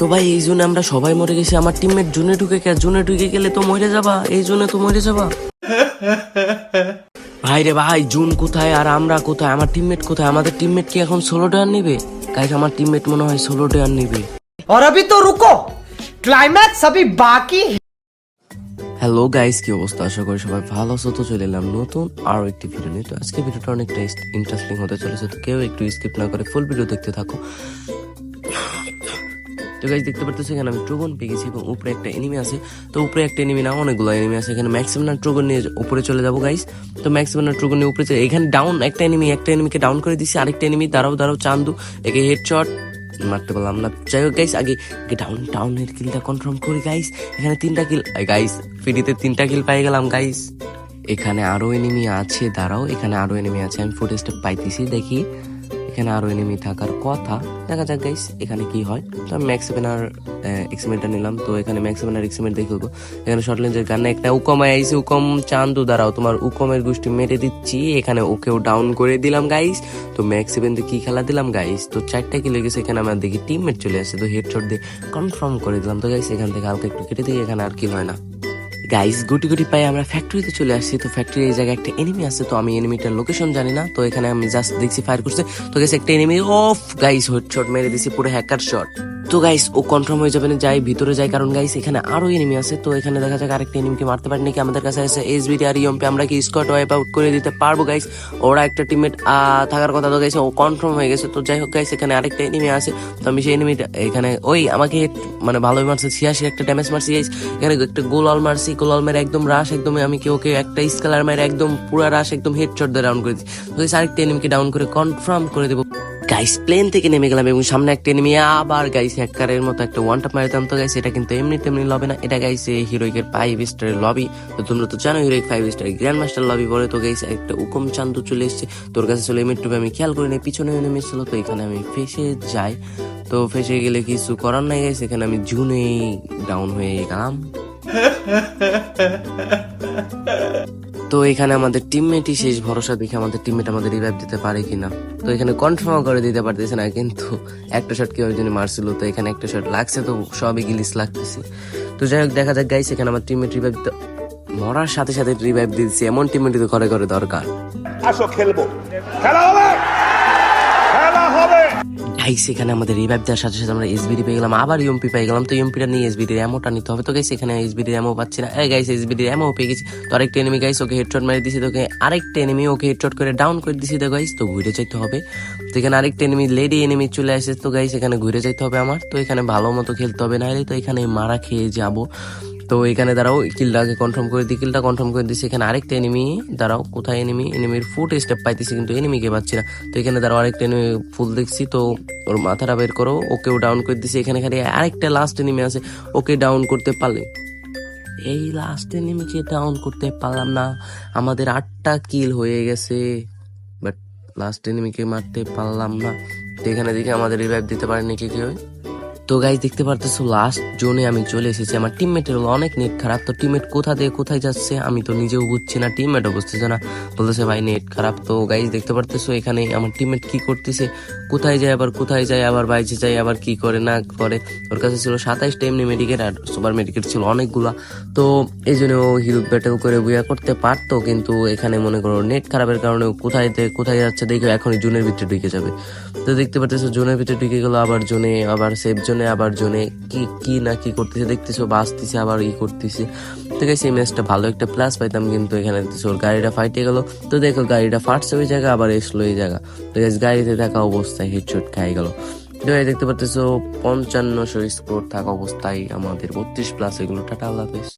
তো ভাই এই জন্য আমরা সবাই মরে গেছি। আমার টিমমেট জোনে ঢুকে গেলে তো মরে যাবা, এই জন্য তো মরে যাবা। ভাই রে ভাই, জুন কোথায় আর আমরা কোথায়? আমার টিমমেট কোথায়? আমাদের টিমমেট কি এখন 16 টায়ার নেবে? গাইস আমার টিমমেট মনে হয় 16 টায়ার নেবে। और अभी तो रुको, क्लाइमैक्स अभी बाकी। হ্যালো গাইস, কি অবস্থা? আশা করি সবাই ভালো আছো। তো চলে এলাম নতুন আরো একটি ভিডিও নিয়ে। তো আজকে ভিডিওটা অনেকটা ইন্টারেস্টিং হতে চলেছে, তো কেউ একটু স্কিপ না করে ফুল ভিডিও দেখতে থাকো। তো গাইস দেখতে পারতেছো এখানে আমি ট্রোগন পেয়ে গেছি এবং উপরে একটা এনিমি আছে। তো উপরে একটা এনিমি না, অনেকগুলো এনিমি আছে। এখানে ম্যাক্সিমাম ট্রোগন নিয়ে উপরে চলে যাবো গাইস। তো ম্যাক্সিমাম ট্রোগন নিয়ে উপরে এখানে ডাউন একটা এনিমিকে ডাউন করে দিচ্ছি। আরেকটা এনিমি দাঁড়াও চান্দু, একে হেডশট মারতে পারলাম না। যাই হোক গাইস, আগে ডাউনের কিলটা কনফার্ম করি গাইস। এখানে 3টা কিল গাইস, ফ্রিতে 3টা কিল পেয়ে গেলাম গাইস। এখানে আরো এনিমি আছে, দাঁড়াও, এখানে আরো এনিমি আছে। আমি ফুটেজটা পাইতেছি, দেখি এখানে আরো এনিমি থাকার কথা। দেখা যাক গাইস এখানে কি হয়। তো আমি ম্যাক্স সেভেনার এক্সিমেটটা নিলাম। তো এখানে ম্যাক্স সেভেনার এক্সিমেট দেখে এখানে শর্ট লেন্সের গানে একটা উকম আইছে। উকম চান্দু, দাঁড়াও, তোমার উকমের গোষ্ঠী মেরে দিচ্ছি। এখানে ওকেও ডাউন করে দিলাম গাইস। তো ম্যাক্স সেভেন দিয়ে কি খেলা দিলাম গাইস। তো 4টা কিল হয়ে গেছে। এখানে আমার দেখি টিমমেট চলে আসছে, তো হেডশট দিয়ে কনফার্ম করে দিলাম। তো গাইস এখান থেকে হালকা একটু কেটে দিই, এখানে আর কিল হয় না গাইস। গুটি পাই আমরা ফ্যাক্টরিতে চলে আসছি। তো ফ্যাক্টরি এই জায়গায় একটা এনিমি আছে। তো আমি এনিমিটার লোকেশন জানি না। তো এখানে আমি জাস্ট দেখছি ফায়ার করছে। তো গাইস একটা এনিমি অফ গাইস, হেডশট মেরে দিছি, পুরো হ্যাকার শট। তো গাইস ও কনফার্ম হয়ে যাবে না, যাই ভিতরে যাই, কারণ গাইস এখানে আরো এনিমি আছে। তো এখানে দেখা যাক আরেকটা এনিমিকে মারতে পারি নাকি। আমাদের কাছে আছে এসবিটি আর ইএমপি, আমরা কি স্কোয়াড ওয়াইপ আউট করে দিতে পারবো গাইস? ওরা একটা টিমমেট থাকার কথা, তো গাইস ও কনফার্ম হয়ে গেছে। তো যাই হোক গাইস, এখানে আরেকটা এনিমি আছে। তো আমি সেই এনিমিটা এখানে ওই আমাকে মানে ভালোই মারছে, 86 একটা ড্যামেজ মারছি গাইস। এখানে একটা গোলাল মারছি, গোলাল মেরে একদম রাশ, একদম আমি কি ওকে একটা স্কেলার মেরে একদম পুরা রাশ একদম হেডশট দিয়ে ডাউন করে দিই। তো গাইস আরেকটা এনিমিকে ডাউন করে কনফার্ম করে দেবো গাইস। প্লেন থেকে নেমে গেলাম এবং সামনে একটা এনিমি আবার গাইস হ্যাকারের মতো একটা ওয়ান ট্যাপ মারতাম। তো গাইস এটা কিন্তু এমনি তেমনি লবি না, এটা গাইস হিরোইকের 5 স্টারের লবি। তো তোমরা তো জানো heroic 5 star grand master lobby বলে। তো গাইস একটা উকম চান্দু চলে এসেছে, তোর কাছে চলে এমনি আমি খেয়াল করি না, পিছনে নেমে ছিল। তো এখানে আমি ফেসে যাই। তো ফেসে গেলে কিছু করার নাই গাইস, এখানে আমি জুনেই ডাউন হয়ে গেলাম। তো এখানে আমাদের টিমমেটই শেষ ভরসা, দেখে আমাদের টিমমেট আমাদের রিভাইভ দিতে পারে কিনা। তো এখানে কনফার্ম করে দিতে পারতেছে না, কিন্তু একটা শট কেউ একজন মারছিল। তো এখানে একটা শট লাগছে, তো সবই গিলিস লাগতেছে। তো যাই হোক দেখা যাক গাইস, এখানে আমার টিমমেট রিভাইভ মরার সাথে সাথে রিভাইভ দিচ্ছে, এমন টিমমেট তো ঘরে ঘরে দরকার। আসো খেলবো, খেলা হবে, খেলা হবে গাইস এখানে আমাদের রিভাইভ দেওয়ার সাথে সাথে আমরা এসবিডি পেয়ে গেলাম, আবার ইউএমপি পেয়ে গেলাম। তো ইউএমপিটা নিয়ে এসবিডির অ্যামোটা নিতে হবে। তো গাইস এখানে এসবিডির অ্যামো পাচ্ছি না। গাইস এসবিডির অ্যামো পেয়ে গেছি। তো আরেকটা এনিমি গাইস ওকে হেডশট মেরে দিছি। তোকে আরেকটা এনিমি ওকে হেডশট করে ডাউন করে দিছি। তো গাইস তো ঘুরে যাইতে হবে। তো এখানে আরেকটা এনিমি লেডি এনিমি চলে আসে। তো গাইস এখানে ঘুরে যাইতে হবে আমার। তো এখানে ভালো মতো খেলতে হবে, না হলে তো এখানে মারা খেয়ে যাবো। তো এখানে দাঁড়াও, কিলটাকে কনফার্ম করে দিই, কিলটা কনফার্ম করে দিচ্ছি। এখানে আরেকটা এনিমি, দাঁড়াও কোথায় এনিমির ফুট স্টেপ পাইতেছি কিন্তু এনিমিকে পাচ্ছি না। তো এখানে দাঁড়াও আরেকটা এনিমি ফুল দেখছি। তো ওর মাথাটা বের করো, ওকেও ডাউন করে দিছি। এখানে খালি আরেকটা লাস্ট এনিমি আছে, ওকে ডাউন করতে পারলে। এই লাস্ট এনিমিকে ডাউন করতে পারলাম না। আমাদের 8টা কিল হয়ে গেছে, বাট লাস্ট এনিমিকে মারতে পারলাম না। তো এখানে দেখি আমাদের রিভাইভ দিতে পারে নাকি কেউ। তো গাইস দেখতে পারতেছো লাস্ট জোনে আমি চলে এসেছি। আমার টিমমেটের অনেক নেট খারাপ। তো টিমমেট কোথা দিয়ে কোথায় যাচ্ছে আমি তো নিজেও বুঝছি না, টিমমেটও বুঝতেছে না, বলতেছে ভাই নেট খারাপ। তো গাইস দেখতে পারতেছো এখানে আমার টিমমেট কি করতেছে, কোথায় যায় আবার বাইচে যায়, আবার কি করে না করে। ওর কাছে ছিল 27টা এমনি মেডিকেট আর সুপার মেডিকেট ছিল অনেকগুলা। তো এই জন্য ও হিরো ব্যাটেল করে বুয়া করতে পারতো, কিন্তু এখানে মনে করো নেট খারাপের কারণে কোথায় যাচ্ছে দেখো এখনই জোনের ভিতরে ঢুকে যাবে। তো দেখতে পারতেছো জোনের ভিতরে ঢুকে গেলো, আবার জোনে, আবার সেফ জোনে, আবার জোনে কি না কি করতেছে দেখতেছো, বাঁচতেছে আবার করতেছে। তো গাইস এই ম্যাচটা ভালো একটা প্লাস পাইতাম, কিন্তু এখানে ওর গাড়িটা ফাইটে গেল। তো দেখো গাড়িটা ফাটছে ওই জায়গা, আবার এসলো এই জায়গা। তো গাইস গাড়িতে থাকা অবস্থায় হেডশট খাই গেল। দেখতে পারতেছো 5500 স্কোর থাকা অবস্থায় আমাদের 32 প্লাস এগুলো। টাটা, আল্লাহ হাফেজ।